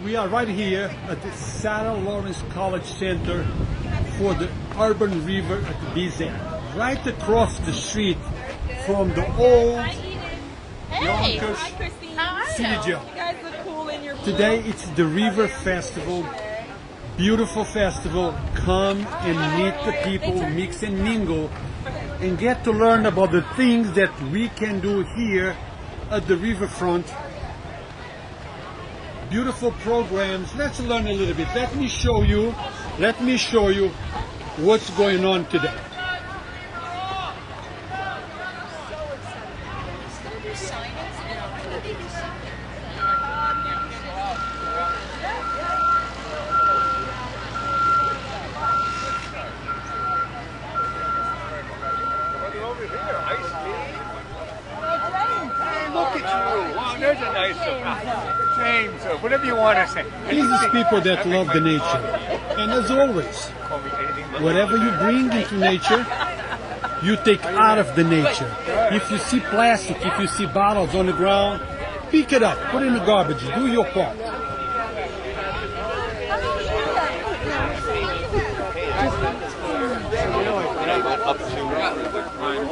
We are right here at the Sarah Lawrence College Center for the Urban River at Beczak, right across the street from the old Yonkers City Jail. You guys look cool in your pool. Today it's the River Festival, beautiful festival. Come and meet the people, mix and mingle, and get to learn about the things that we can do here at the riverfront. Beautiful programs. Let's learn a little bit. Let me show you what's going on today. Look at you. Wow, there's a nice James, whatever you want to say. These are people that love the nature. And as always, whatever you bring into nature, you take out of the nature. If you see plastic, if you see bottles on the ground, pick it up, put it in the garbage, do your part.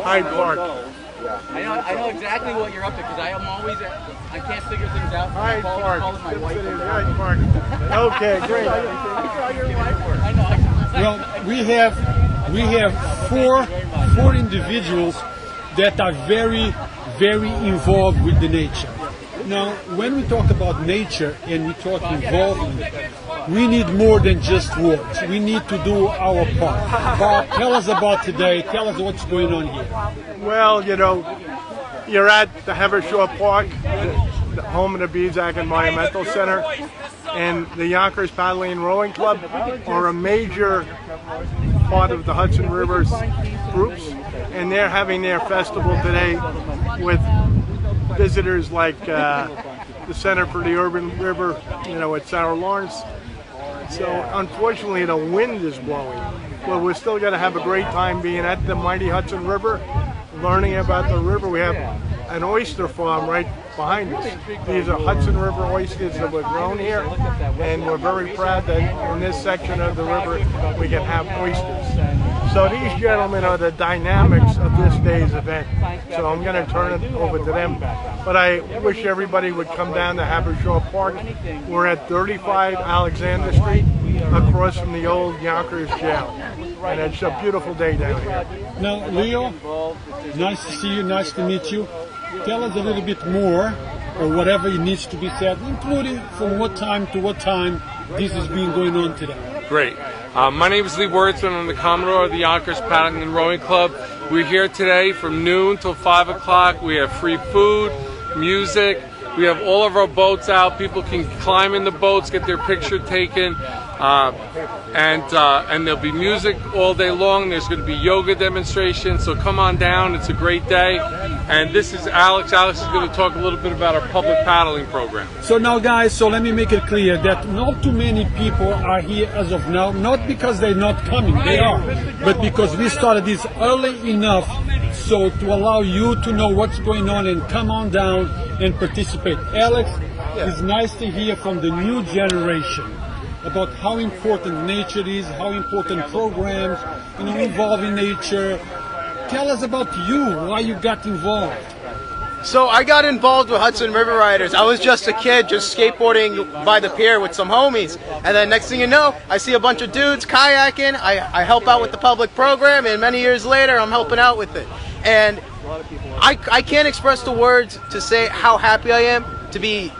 Hyde Park. I know exactly what you're up to because I can't figure things out. Hyde Park. My wife. Hyde Park. Okay, great. I know. Well, we have four individuals that are very, very involved with the nature. Now, when we talk about nature and we talk involvement, we need more than just words. We need to do our part. Bob, tell us about today. Tell us what's going on here. Well, you know, you're at the Habershaw Park, the home of the Beczak Environmental Center, and the Yonkers Paddling and Rowing Club are a major part of the Hudson River's groups, and they're having their festival today with visitors like the Center for the Urban River, you know, at Sarah Lawrence. So unfortunately the wind is blowing, but we're still going to have a great time being at the mighty Hudson River, learning about the river. We have an oyster farm right behind us. These are Hudson River oysters that were grown here, and we're very proud that in this section of the river we can have oysters. So these gentlemen are the dynamics of this day's event. So I'm going to turn it over to them. But I wish everybody would come down to Habershaw Park. We're at 35 Alexander Street, across from the old Yonkers jail. And it's a beautiful day down here. Now, Leo, nice to see you, nice to meet you. Tell us a little bit more, or whatever it needs to be said, including from what time to what time this has been going on today. Great. My name is Lee Wordsman. I'm the Commodore of the Yonkers Paddling and Rowing Club. We're here today from noon till 5 o'clock. We have free food, music. We have all of our boats out. People can climb in the boats, get their picture taken. And there'll be music all day long. There's going to be yoga demonstrations, so come on down. It's a great day. And this is Alex. Alex is going to talk a little bit about our public paddling program. So now, guys, so let me make it clear that not too many people are here as of now, not because they're not coming, they are, but because we started this early enough so to allow you to know what's going on and come on down and participate. Alex, it's nice to hear from the new generation about how important nature is, how important programs, involve in nature. Tell us about you, why you got involved. So I got involved with Hudson River Riders. I was just a kid, just skateboarding by the pier with some homies. And then next thing you know, I see a bunch of dudes kayaking. I help out with the public program, and many years later, I'm helping out with it. And I can't express the words to say how happy I am to be,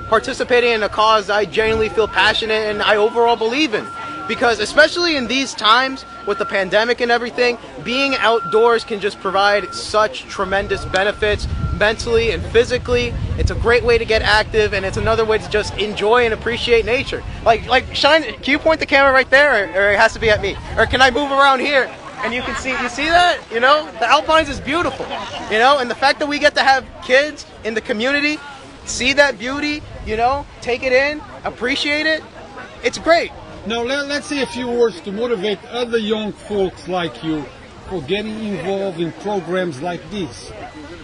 participating in a cause I genuinely feel passionate and I overall believe in. Because especially in these times with the pandemic and everything, being outdoors can just provide such tremendous benefits mentally and physically. It's a great way to get active, and it's another way to just enjoy and appreciate nature. Like Shine, can you point the camera right there, or it has to be at me? Or can I move around here? And you see that? The Alpines is beautiful, and the fact that we get to have kids in the community see that beauty, take it in, appreciate it, it's great. Now let's say a few words to motivate other young folks like you for getting involved in programs like this.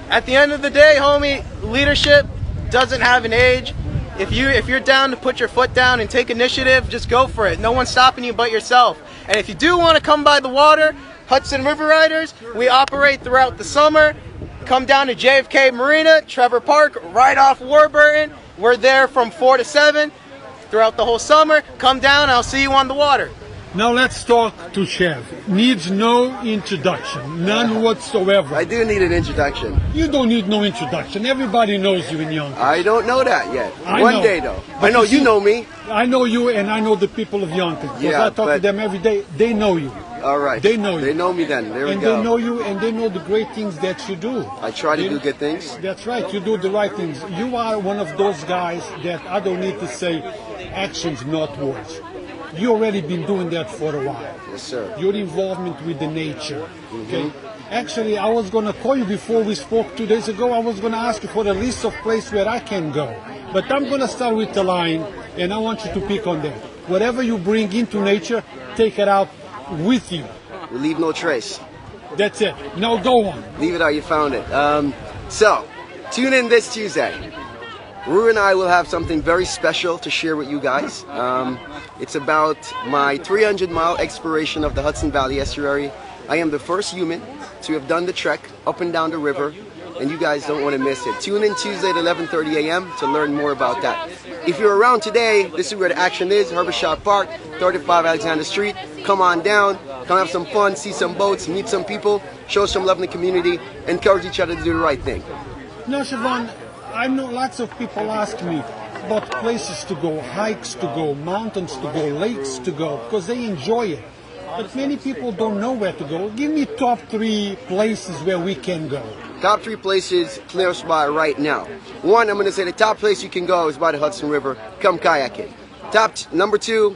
At the end of the day, homie, leadership doesn't have an age. if you're down to put your foot down and take initiative, just go for it. No one's stopping you but yourself. And if you do want to come by the water, Hudson River Riders, we operate throughout the summer. Come down to JFK Marina, Trevor Park, right off Warburton. We're there from 4 to 7 throughout the whole summer. Come down, I'll see you on the water. Now let's talk to Chev. Needs no introduction, none whatsoever. I do need an introduction. You don't need no introduction. Everybody knows you in Yonkers. I don't know that yet. I One know. day though. But I know you see, know me. I know you, and I know the people of Yonkers. Because Yeah, I talk to but- them every day. They know you. All right. They know you. They know me then. There we And go. they know you, and they know the great things that you do. I try to You- do good things. That's right. You do the right things. You are one of those guys that I don't need to say actions, not words. You already been doing that for a while. Yes, sir. Your involvement with the nature. Okay. Actually, I was gonna call you before we spoke 2 days ago. I was gonna ask you for a list of places where I can go. But I'm gonna start with the line, and I want you to pick on that. Whatever you bring into nature, take it out with you. We leave no trace. That's it. Now go on. Leave it how you found it. So, tune in this Tuesday. Rue and I will have something very special to share with you guys. It's about my 300-mile exploration of the Hudson Valley Estuary. I am the first human to have done the trek up and down the river, and you guys don't want to miss it. Tune in Tuesday at 11:30 a.m. to learn more about that. If you're around today, this is where the action is, Herbershot Park, 35 Alexander Street. Come on down, come have some fun, see some boats, meet some people, show some love in the community, encourage each other to do the right thing. Now, Siobhan, I know lots of people ask me about places to go, hikes to go, mountains to go, lakes to go, because they enjoy it. But many people don't know where to go. Give me top 3 places where we can go. Top 3 places close by right now. One, I'm going to say the top place you can go is by the Hudson River. Come kayaking. Number 2,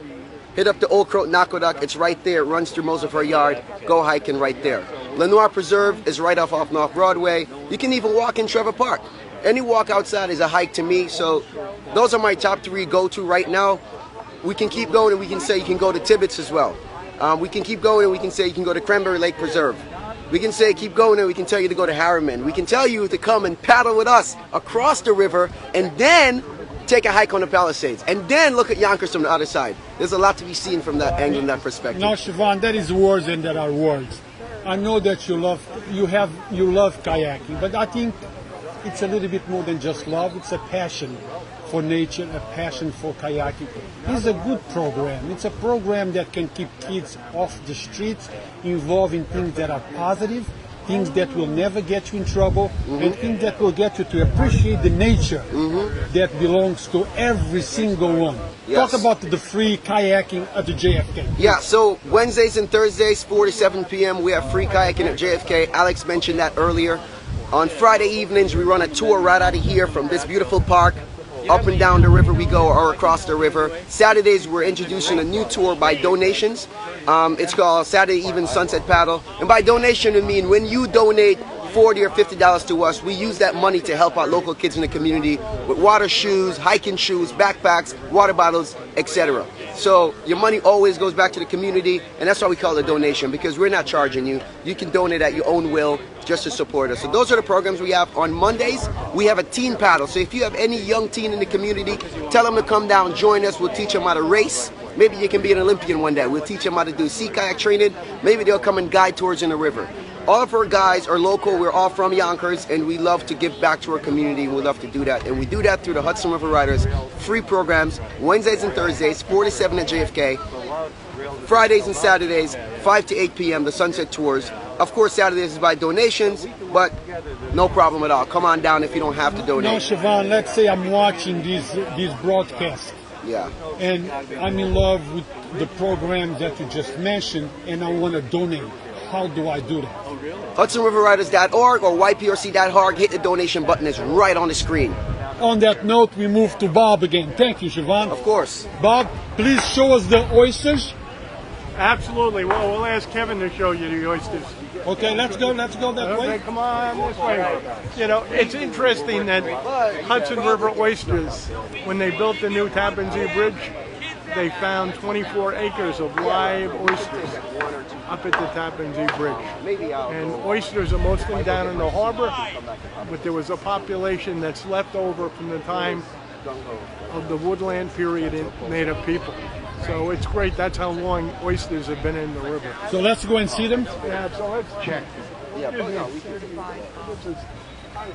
hit up the Old Croton Aqueduct. It's right there. It runs through most of our yard. Go hiking right there. Lenoir Preserve is right off North Broadway. You can even walk in Trevor Park. Any walk outside is a hike to me. So those are my top 3 go-to right now. We can keep going, and we can say you can go to Tibbetts as well. We can keep going, and we can say you can go to Cranberry Lake Preserve. We can say keep going, and we can tell you to go to Harriman. We can tell you to come and paddle with us across the river, and then take a hike on the Palisades, and then look at Yonkers from the other side. There's a lot to be seen from that angle and that perspective. Now, Siobhan, that is words and there are words. I know that you love kayaking, but I think it's a little bit more than just love. It's a passion for nature, a passion for kayaking. It's a good program. It's a program that can keep kids off the streets, involved in things that are positive, things that will never get you in trouble, and things that will get you to appreciate the nature that belongs to every single one. Yes. Talk about the free kayaking at the JFK. Yeah, so Wednesdays and Thursdays, 4 to 7 p.m., we have free kayaking at JFK. Alex mentioned that earlier. On Friday evenings, we run a tour right out of here from this beautiful park. Up and down the river we go, or across the river. Saturdays, we're introducing a new tour by donations. It's called Saturday Even Sunset Paddle. And by donation, I mean when you donate $40 or $50 to us, we use that money to help out local kids in the community with water shoes, hiking shoes, backpacks, water bottles, etc. So your money always goes back to the community, and that's why we call it a donation, because we're not charging you. You can donate at your own will just to support us. So those are the programs we have. On Mondays, we have a teen paddle. So if you have any young teen in the community, tell them to come down, join us. We'll teach them how to race. Maybe you can be an Olympian one day. We'll teach them how to do sea kayak training. Maybe they'll come and guide tours in the river. All of our guys are local. We're all from Yonkers, and we love to give back to our community. We love to do that, and we do that through the Hudson River Riders free programs, Wednesdays and Thursdays, 4 to 7 at JFK. Fridays and Saturdays, 5 to 8 p.m., the Sunset Tours. Of course, Saturdays is by donations, but no problem at all. Come on down if you don't have to Now, donate. Siobhan, let's say I'm watching these broadcasts, Yeah. and I'm in love with the program that you just mentioned, and I want to donate. How do I do that? HudsonRiverRiders.org or YPRC.org. Hit the donation button. It's right on the screen. On that note, we move to Bob again. Thank you, Siobhan. Of course. Bob, please show us the oysters. Absolutely. Well, we'll ask Kevin to show you the oysters. Okay, let's go that Okay, way. come on this way. You know, it's interesting that Hudson River Oysters, when they built the new Tappan Zee Bridge, they found 24 acres of live oysters up at the Tappan Zee Bridge. And oysters are mostly down in the harbor, but there was a population that's left over from the time of the woodland period in native people. So it's great. That's how long oysters have been in the river. So let's go and see them. Yeah, so let's check. Yeah, but no, we can.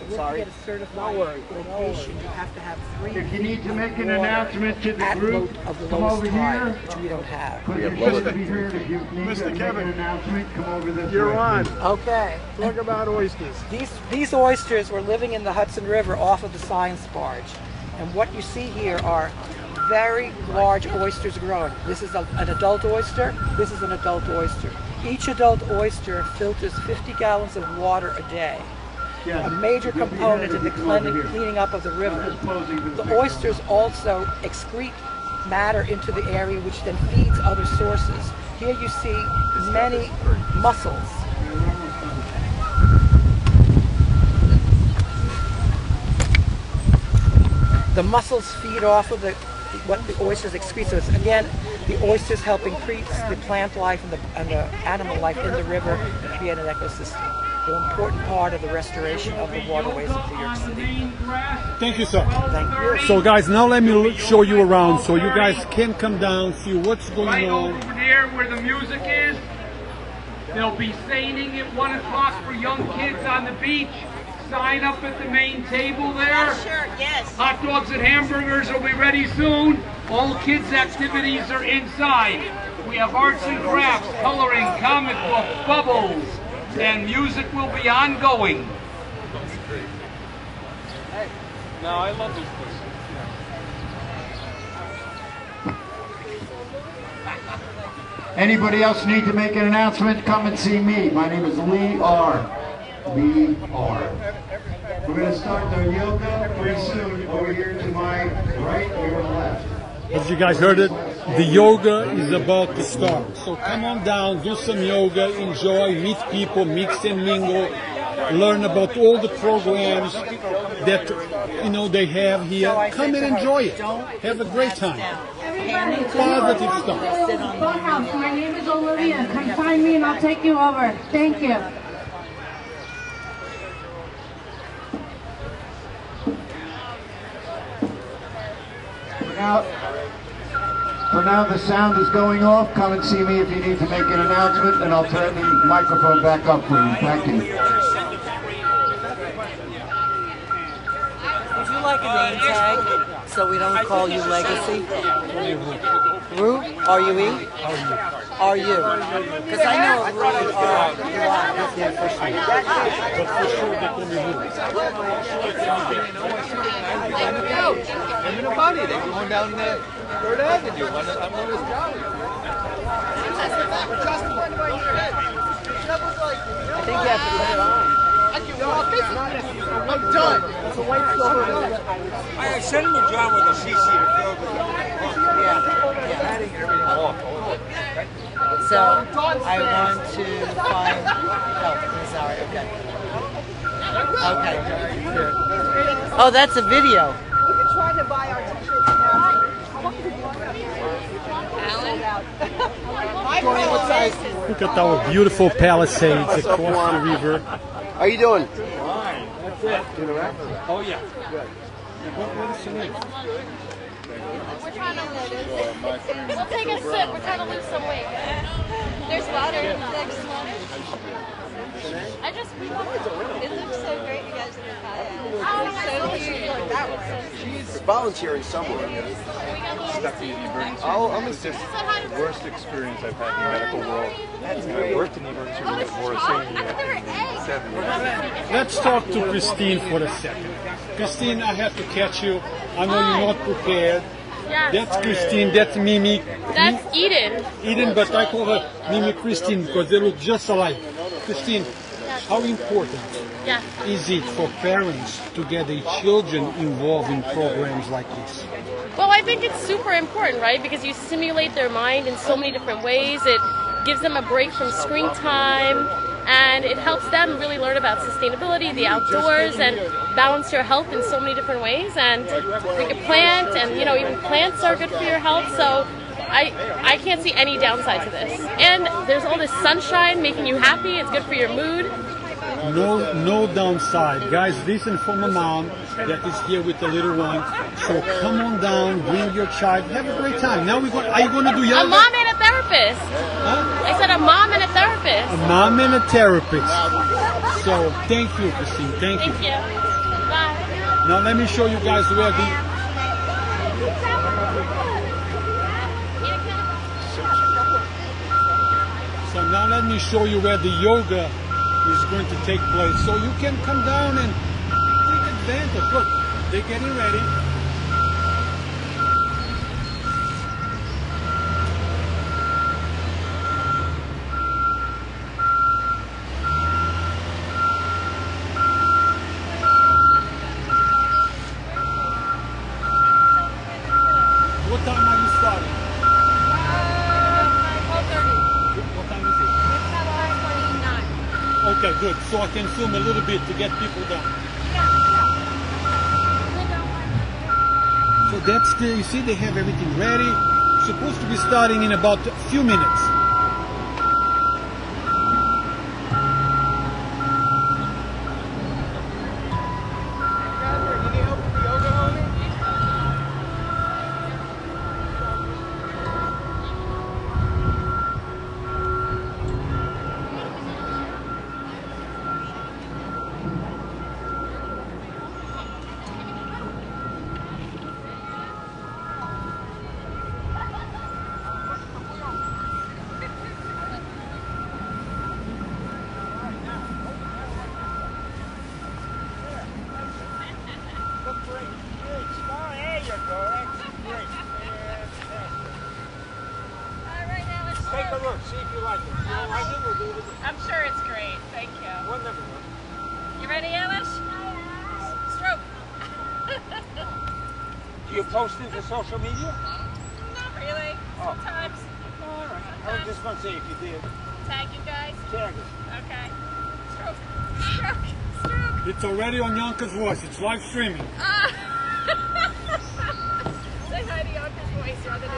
Sorry. To get a certified location, you have to have 3 If you need to make an announcement to the at group, of the come lowest over tide, here. which we don't have. Put your fist to be heard. If you need Mr. to make Kevin. an announcement, come over this You're way. on. Okay. Talk about oysters. These oysters were living in the Hudson River off of the science barge. And what you see here are very large oysters growing. This is an adult oyster. This is an adult oyster. Each adult oyster filters 50 gallons of water a day. A major component in the cleaning up of the river. The oysters also excrete matter into the area, which then feeds other sources. Here you see many mussels. The mussels feed off of what the oysters excrete. So it's, again, the oysters help increase the plant life and the animal life in the river and create an ecosystem. An important part of the restoration of the waterways of New York City. Thank you, sir. Thank you. So guys, now let me show you around so you guys can come down, see what's going Right on. over there where the music is. They'll be singing at 1 o'clock for young kids on the beach. Sign up at the main table there. Sure, yes. Hot dogs and hamburgers will be ready soon. All kids' activities are inside. We have arts and crafts, coloring, comic books, bubbles, and music will be ongoing. No, I love this place. Anybody else need to make an announcement? Come and see me. My name is Lee R. Lee R. We're going to start the yoga pretty soon over here to my right, your left. As you guys heard it, the yoga is about to start. So come on down, do some yoga, enjoy, meet people, mix and mingle, learn about all the programs that they have here. Come and enjoy it. Have a great time. Positive stuff. Courthouse, my name is Olivia. Come find me and I'll take you over. Thank you. For now, the sound is going off. Come and see me if you need to make an announcement, and I'll turn the microphone back up for you. Thank you. Would you like a name tag so we don't call you Legacy? Rue? R-U-E? R-U. Because I know Rue R-U-I. That's my first name. But for sure they call me Rue. I'm in a body. They're going down the 3rd Avenue. I'm one of those jollies. I think you have to put it on. I'm done. It's a white silver. I sent him a job with a CC. So I want to find. Oh, sorry. Okay. Okay. Oh, that's a video. We're trying to buy our t-shirts now. Look at our beautiful Palisades across the river. How you doing? That's it. Oh yeah. Good. What is your name? We're trying to lose. We'll take a sip. We're trying to lose some weight. There's water. There's water. It looks so great, you guys, in your kayak. Oh, so cute. That was so cute. She's volunteering somewhere. I'm assisting. Worst experience I've had in the medical world. I worked in the emergency room at Morrison in the 70s. Let's talk to Christine for a second. Christine, I have to catch you. I know you're not prepared. Yes. That's Christine, that's Mimi. That's Eden. Eden, but I call her Mimi Christine because they look just alike. Christine, how important Yeah. is it for parents to get their children involved in programs like this? Well, I think it's super important, right? Because you stimulate their mind in so many different ways. It gives them a break from screen time, and it helps them really learn about sustainability, the outdoors, and balance your health in so many different ways. And we can plant, and even plants are good for your health. So I can't see any downside to this. And there's all this sunshine making you happy. It's good for your mood. No downside. Guys, listen from a mom that is here with the little one. So come on down, bring your child, have a great time. Now are you going to do yoga? A mom and a therapist. Huh? I said a mom and a therapist. A mom and a therapist. So thank you, Christine. Thank you. Thank you. Bye. Now let me show you guys where the now let me show you where the yoga is going to take place. So you can come down and take advantage. Look, they're getting ready. What time are you starting? 12:30. What time is it? It's at 5:29. Okay, good. So I can film a little bit to get people down. So that's you see, they have everything ready. Supposed to be starting in about a few minutes. Take a look, see if you like it. If you don't like it, we'll do it again. I'm sure it's great. Thank you. Wonderful. You ready, Alice? Stroke. Do you post it to social media? Not really. Sometimes. All right. I was just going to say if you did. Tag you guys. Tag us. Okay. Stroke. Stroke. Stroke. It's already on Yonkers Voice. It's live streaming. Say hi to Yonkers Voice. You're on the news.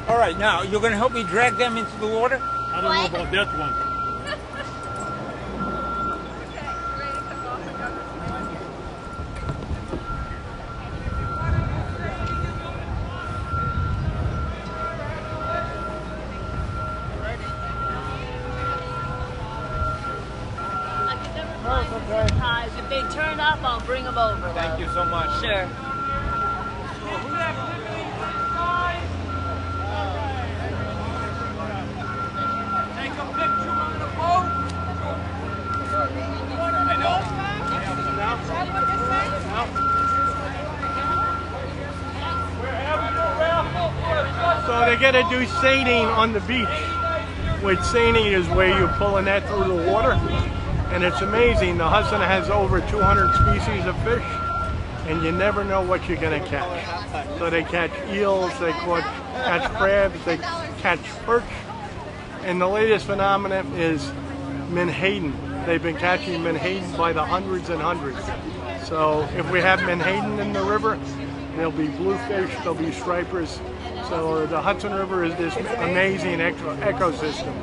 All right, now you're going to help me drag them into the water? I don't know about that one. Okay. Ready to come off of Yonkers Voice? If they turn up, I'll bring them over. Thank you so much. Sure. Take a picture on the boat. I know. We're having a raffle for So they're going to do seining on the beach, which seining is where you pull a net through the water. And it's amazing. The Hudson has over 200 species of fish, and you never know what you're going to catch. So they catch eels, they catch crabs, they catch perch. And the latest phenomenon is menhaden. They've been catching menhaden by the hundreds and hundreds. So if we have menhaden in the river, there'll be bluefish, there'll be stripers. So the Hudson River is this amazing ecosystem.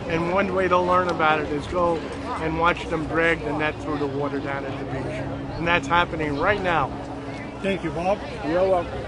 And one way to learn about it is go and watch them drag the net through the water down at the beach. And that's happening right now. Thank you, Bob. You're welcome.